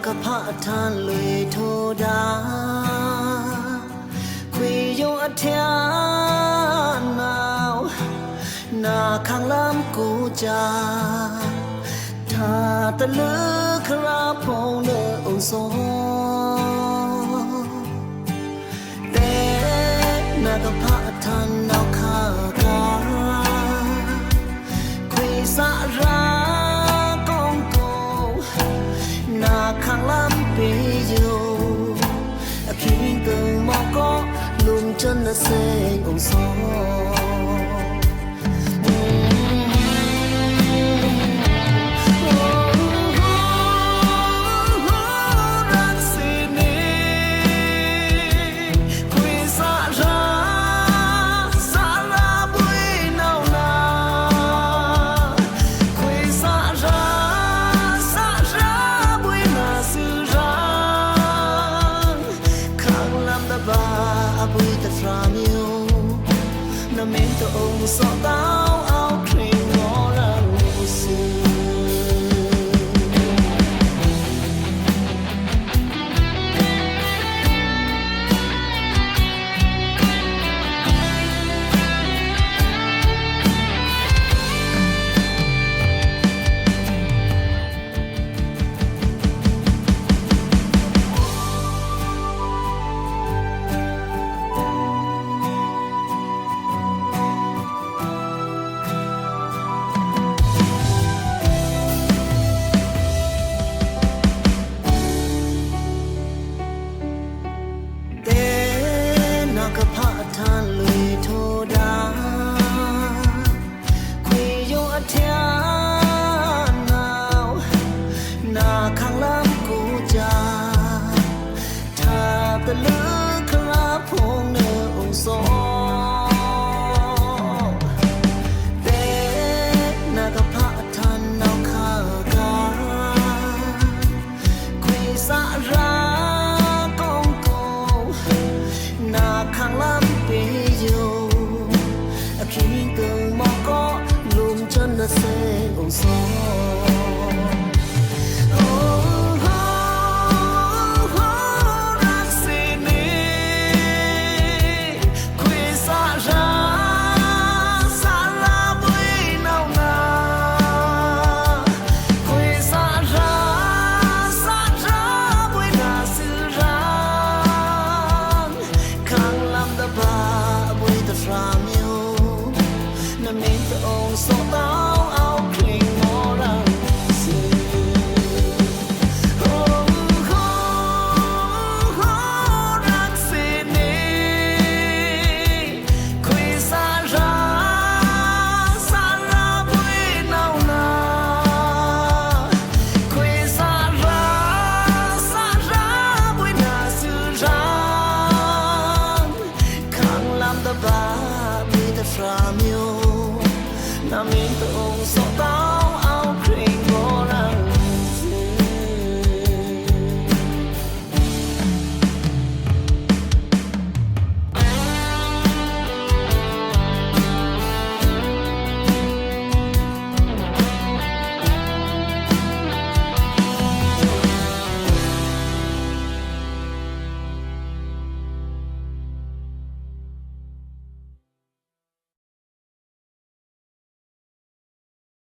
ကဖအထမ်းလွေထိုးတာခွေယုံအထျာနောက်နာခံလမ်းကိုကြာသာတလူခရာဖုံးလို့အုံစောတဲ့နာကဖအထမ်းနောက်ခါကခွေစားရာkhang lam pe yo a king kung mo ko lum chân na se ong so from you na mento ong so tao ao kring mo lang su from you na min to so